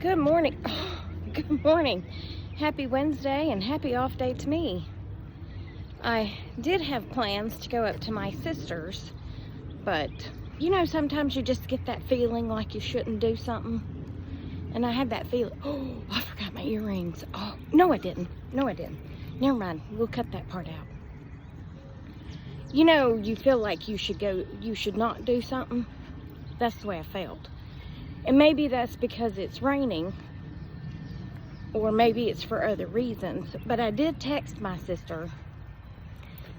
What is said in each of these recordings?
Good morning. Good morning. Happy Wednesday and happy off day to me. I did have plans to go up to my sister's, but you know, sometimes you just get that feeling like you shouldn't do something. And I had that feeling. Oh, I forgot my earrings. Oh, no, I didn't. No, I didn't. Never mind. We'll cut that part out. You know, you feel like you should not do something. That's the way I felt. And maybe that's because it's raining, or maybe it's for other reasons. But I did text my sister,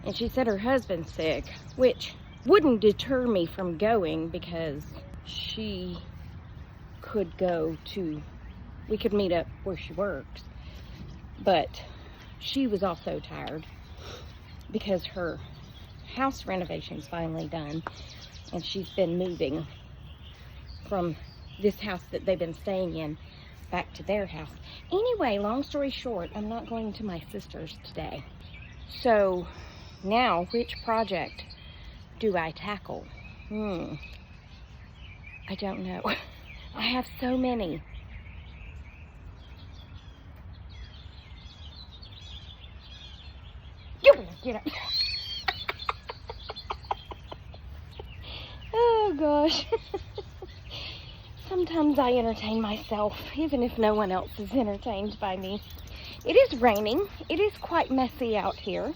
and she said her husband's sick, which wouldn't deter me from going because she could we could meet up where she works. But she was also tired because her house renovation's finally done, and she's been moving from this house that they've been staying in back to their house. Anyway, long story short, I'm not going to my sister's today. So now, which project do I tackle? I don't know. I have so many. Get up. Oh gosh. Sometimes I entertain myself, even if no one else is entertained by me. It is raining. It is quite messy out here,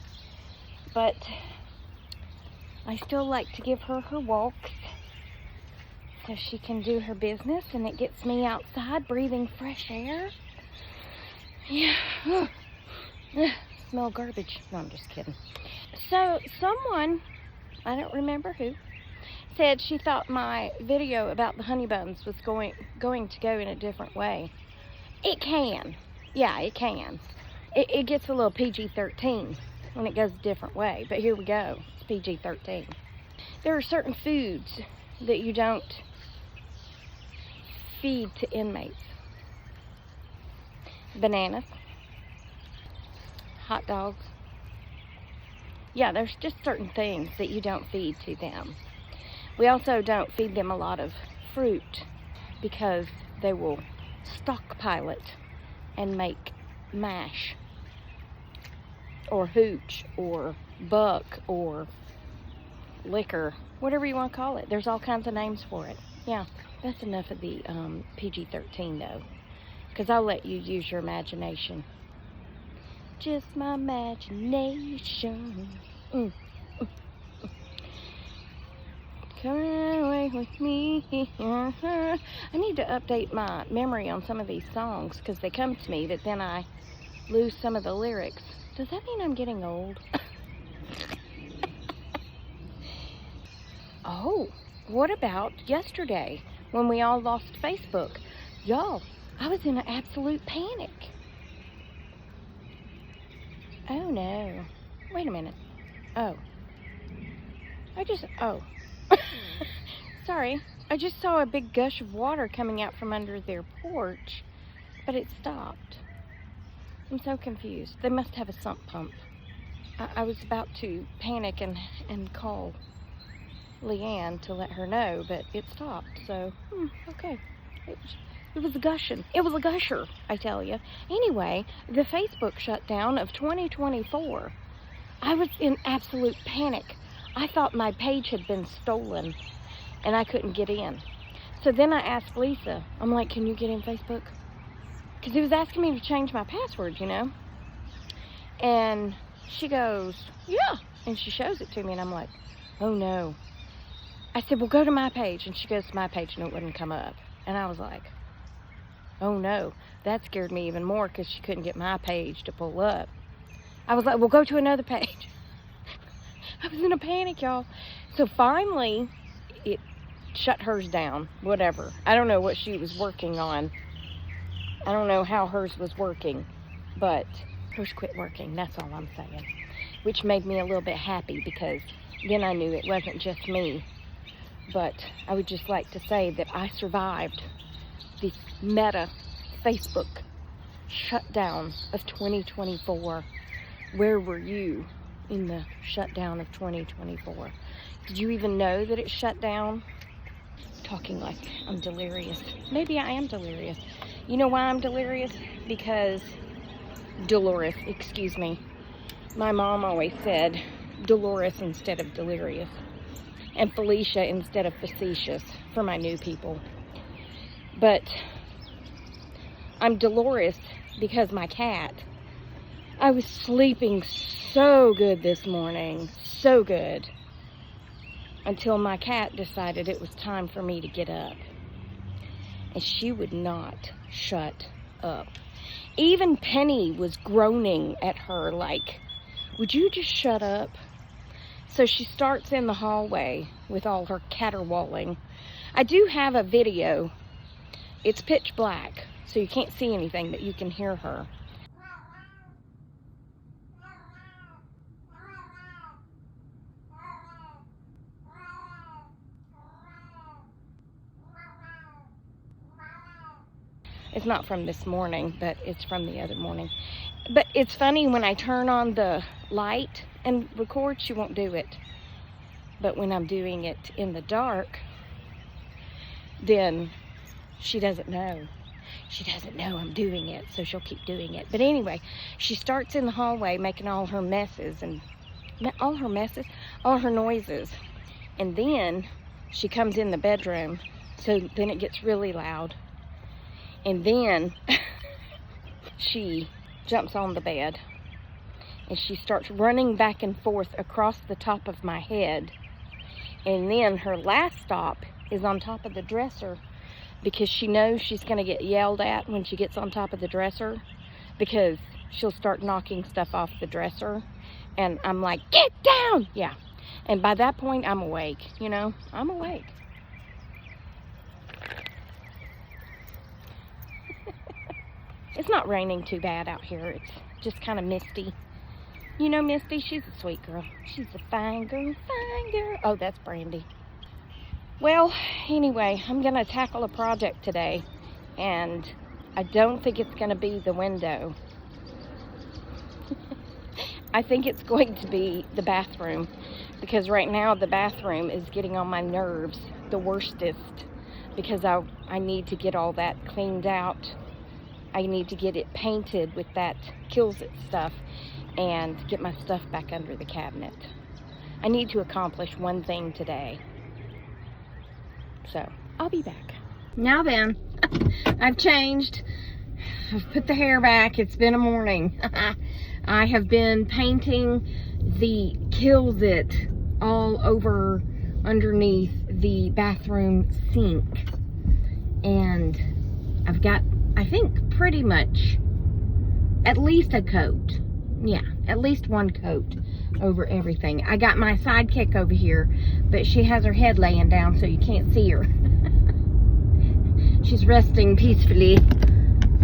but I still like to give her her walks so she can do her business, and it gets me outside breathing fresh air. Yeah. Smell garbage. No, I'm just kidding. So someone, I don't remember who, said she thought my video about the honey buns was going to go in a different way. It can. Yeah, it can. It gets a little PG-13 when it goes a different way, but here we go. It's PG-13. There are certain foods that you don't feed to inmates. Bananas, hot dogs. Yeah, there's just certain things that you don't feed to them. We also don't feed them a lot of fruit because they will stockpile it and make mash or hooch or buck or liquor, whatever you want to call it. There's all kinds of names for it. Yeah, that's enough of the PG-13 though, because I'll let you use your imagination. Just my imagination. Come away with me. I need to update my memory on some of these songs because they come to me, but then I lose some of the lyrics. Does that mean I'm getting old? Oh, what about yesterday when we all lost Facebook? Y'all, I was in an absolute panic. Oh no. Wait a minute. Oh. Sorry, I just saw a big gush of water coming out from under their porch, but it stopped. I'm so confused. They must have a sump pump. I was about to panic and call Leanne to let her know, but it stopped, so, okay. It was gushing. It was a gusher, I tell you. Anyway, the Facebook shutdown of 2024. I was in absolute panic. I thought my page had been stolen and I couldn't get in. So then I asked Lisa, I'm like, can you get in Facebook? Because he was asking me to change my password, you know? And she goes, yeah. And she shows it to me and I'm like, oh no. I said, well, go to my page. And she goes to my page and it wouldn't come up. And I was like, oh no. That scared me even more because she couldn't get my page to pull up. I was like, well, go to another page. I was in a panic, y'all. So finally, it shut hers down, whatever. I don't know what she was working on. I don't know how hers was working, but hers quit working, that's all I'm saying. Which made me a little bit happy because then I knew it wasn't just me. But I would just like to say that I survived the Meta Facebook shutdown of 2024. Where were you in the shutdown of 2024? Did you even know that it shut down? Talking like I'm delirious. Maybe I am delirious. You know why I'm delirious? Because Dolores, excuse me. My mom always said Dolores instead of delirious, and Felicia instead of facetious for my new people. But I'm Dolores because my cat, I was sleeping so good this morning, so good, until my cat decided it was time for me to get up. And she would not shut up. Even Penny was groaning at her like, would you just shut up? So she starts in the hallway with all her caterwauling. I do have a video. It's pitch black, so you can't see anything, but you can hear her. It's not from this morning, but it's from the other morning. But it's funny, when I turn on the light and record, she won't do it. But when I'm doing it in the dark, then she doesn't know. She doesn't know I'm doing it, so she'll keep doing it. But anyway, she starts in the hallway making all her messes and all her noises. And then she comes in the bedroom, so then it gets really loud. And then she jumps on the bed and she starts running back and forth across the top of my head. And then her last stop is on top of the dresser, because she knows she's going to get yelled at when she gets on top of the dresser, because she'll start knocking stuff off the dresser. And I'm like, get down! Yeah. And by that point, I'm awake, you know? I'm awake. It's not raining too bad out here. It's just kind of misty. You know Misty? She's a sweet girl. She's a fine girl, fine girl. Oh, that's Brandy. Well, anyway, I'm going to tackle a project today. And I don't think it's going to be the window. I think it's going to be the bathroom. Because right now the bathroom is getting on my nerves the worstest. Because I need to get all that cleaned out. I need to get it painted with that kills it stuff and get my stuff back under the cabinet. I need to accomplish one thing today. So, I'll be back. Now then, I've changed. I've put the hair back. It's been a morning. I have been painting the kills it all over underneath the bathroom sink. And I've got, I think, pretty much at least a coat. Yeah, at least one coat over everything. I got my sidekick over here, but she has her head laying down so you can't see her. She's resting peacefully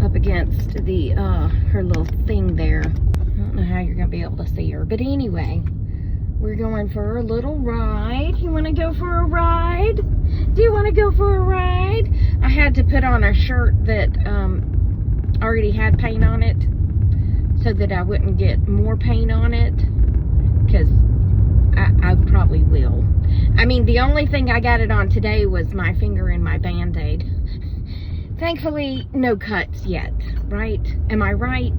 up against the her little thing there. I don't know how you're gonna be able to see her, but anyway, we're going for a little ride. You want to go for a ride? Do you want to go for a ride? I had to put on a shirt that already had paint on it so that I wouldn't get more paint on it, because I probably will. I mean, the only thing I got it on today was my finger and my Band-Aid. Thankfully, no cuts yet, right? Am I right?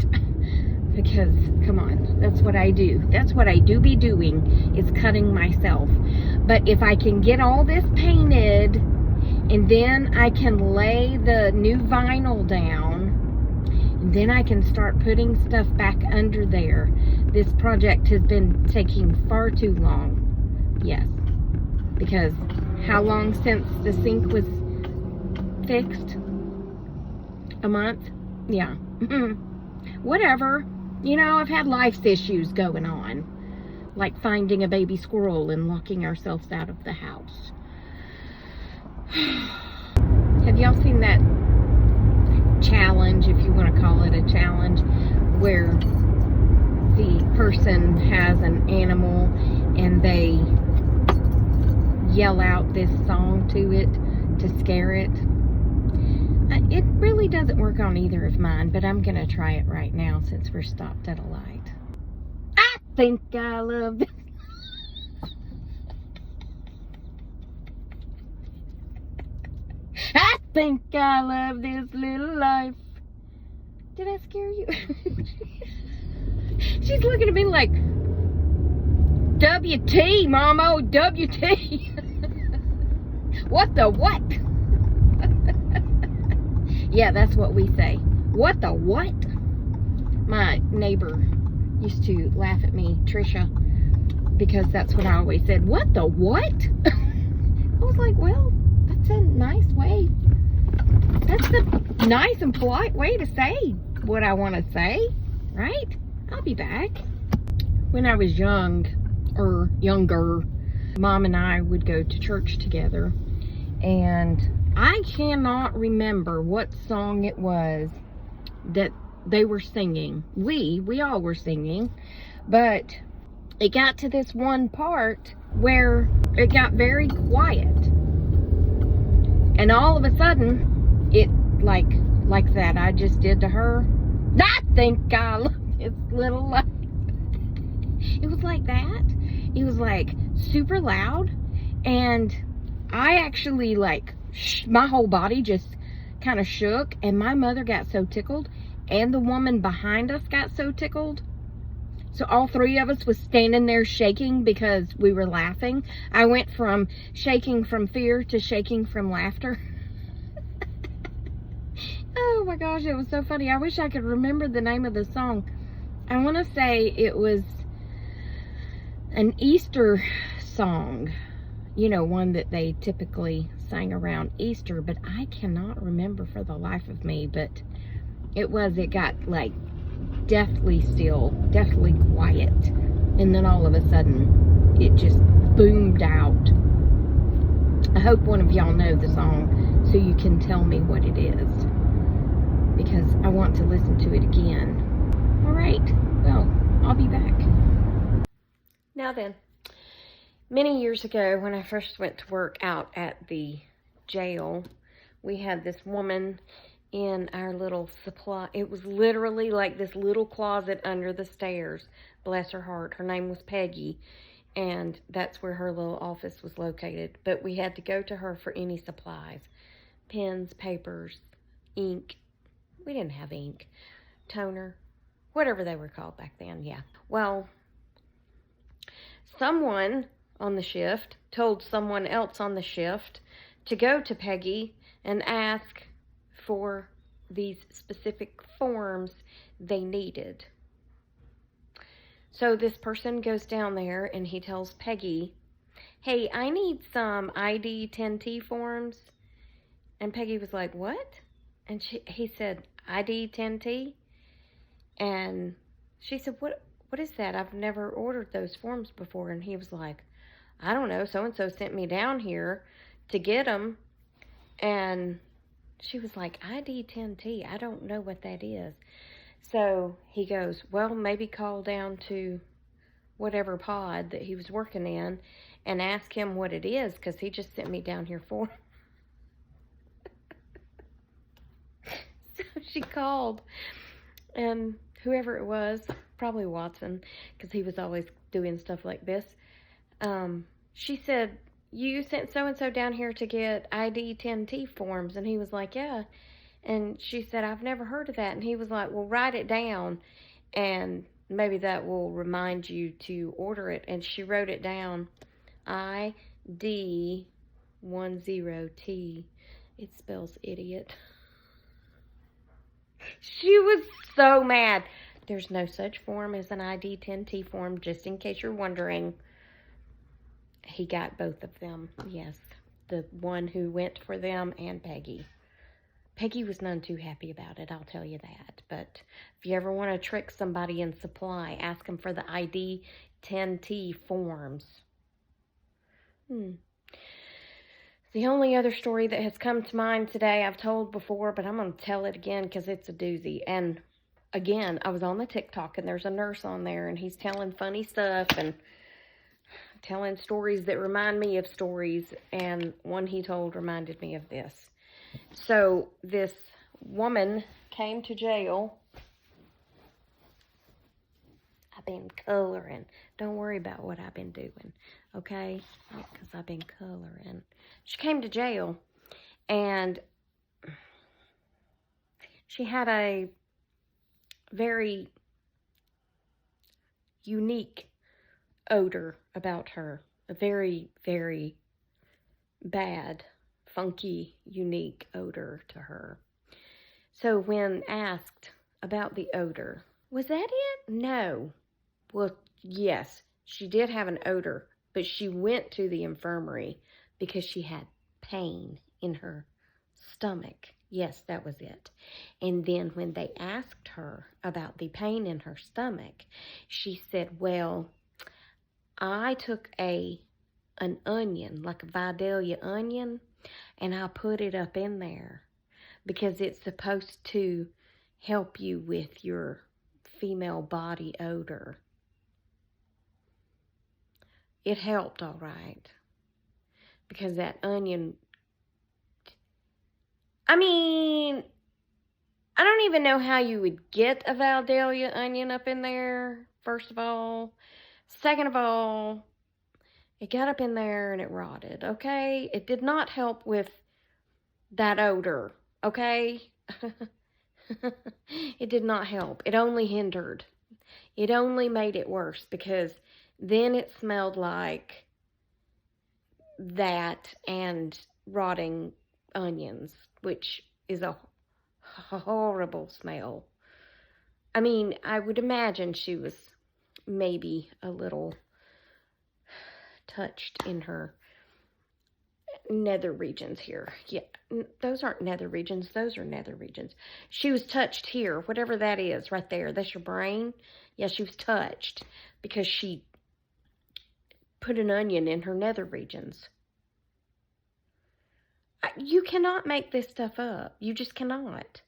Because, come on, that's what I do. That's what I do be doing, is cutting myself. But if I can get all this painted, and then I can lay the new vinyl down, and then I can start putting stuff back under there. This project has been taking far too long. Yes. Because how long since the sink was fixed? A month? Yeah. Whatever. You know, I've had life issues going on. Like finding a baby squirrel and locking ourselves out of the house. Have y'all seen that challenge, if you want to call it a challenge, where the person has an animal and they yell out this song to it to scare it? It really doesn't work on either of mine, but I'm going to try it right now since we're stopped at a light. I think I love this. I think I love this little life. Did I scare you? She's looking at me like, WT, Mama, WT. What the what? Yeah, that's what we say. What the what? My neighbor used to laugh at me, Trisha, because that's what I always said. What the what? I was like, well, that's a nice way. That's a nice and polite way to say what I want to say, right? I'll be back. When I was younger, Mom and I would go to church together, and I cannot remember what song it was that they were singing. We all were singing, but it got to this one part where it got very quiet, and all of a sudden, it like that I just did to her. I think I love this little life. It was like that. It was like super loud, and I actually my whole body just kind of shook, and my mother got so tickled, and the woman behind us got so tickled. So all three of us was standing there shaking because we were laughing. I went from shaking from fear to shaking from laughter. Oh my gosh, it was so funny. I wish I could remember the name of the song. I want to say it was an Easter song. You know, one that they typically sang around Easter, but I cannot remember for the life of me. But it got like deathly still, deathly quiet, and then all of a sudden it just boomed out. I hope one of y'all know the song so you can tell me what it is, because I want to listen to it again. All right, well, I'll be back. Now then, many years ago when I first went to work out at the jail, we had this woman in our little supply. It was literally like this little closet under the stairs. Bless her heart. Her name was Peggy, and that's where her little office was located. But we had to go to her for any supplies. Pens, papers, ink. We didn't have ink. Toner. Whatever they were called back then, yeah. Well, someone on the shift told someone else on the shift to go to Peggy and ask for these specific forms they needed. So this person goes down there and he tells Peggy, hey, I need some ID 10T forms. And Peggy was like, what? And he said, ID 10T? And she said, what is that? I've never ordered those forms before. And he was like, I don't know, so-and-so sent me down here to get them. And she was like, ID 10T, I don't know what that is. So he goes, well, maybe call down to whatever pod that he was working in and ask him what it is, because he just sent me down here for So she called, and whoever it was, probably Watson, because he was always doing stuff like this, she said, you sent so-and-so down here to get ID 10T forms. And he was like, yeah. And she said, I've never heard of that. And he was like, well, write it down, and maybe that will remind you to order it. And she wrote it down, ID 10T. It spells idiot. She was so mad. There's no such form as an ID 10T form, just in case you're wondering. He got both of them, yes. The one who went for them and Peggy. Peggy was none too happy about it, I'll tell you that. But if you ever want to trick somebody in supply, ask them for the ID 10T forms. The only other story that has come to mind today I've told before, but I'm going to tell it again because it's a doozy. And again, I was on the TikTok, and there's a nurse on there, and he's telling funny stuff and telling stories that remind me of stories, and one he told reminded me of this. So this woman came to jail. I've been coloring. Don't worry about what I've been doing, okay? Because I've been coloring. She came to jail, and she had a very unique odor about her. A very, very bad, funky, unique odor to her. So when asked about the odor, was that it? No. Well, yes, she did have an odor, but she went to the infirmary because she had pain in her stomach. Yes, that was it. And then when they asked her about the pain in her stomach, she said, well, I took an onion, like a Vidalia onion, and I put it up in there because it's supposed to help you with your female body odor. It helped all right, because that onion, I mean, I don't even know how you would get a Vidalia onion up in there, first of all. Second of all, it got up in there and it rotted, okay? It did not help with that odor, okay? It did not help. It only hindered. It only made it worse, because then it smelled like that and rotting onions, which is a horrible smell. I mean, I would imagine she was maybe a little touched in her nether regions here. Yeah, those aren't nether regions. Those are nether regions. She was touched here, whatever that is right there. That's your brain. Yeah, she was touched because she put an onion in her nether regions. You cannot make this stuff up. You just cannot.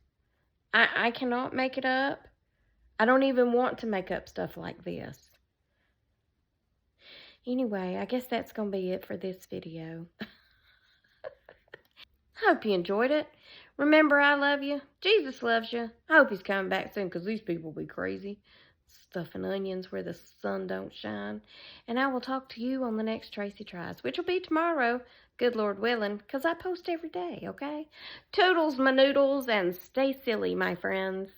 I cannot make it up. I don't even want to make up stuff like this. Anyway, I guess that's going to be it for this video. Hope you enjoyed it. Remember, I love you. Jesus loves you. I hope he's coming back soon, because these people be crazy. Stuffing onions where the sun don't shine. And I will talk to you on the next Tracy Tries, which will be tomorrow, good Lord willing, because I post every day, okay? Toodles, my noodles, and stay silly, my friends.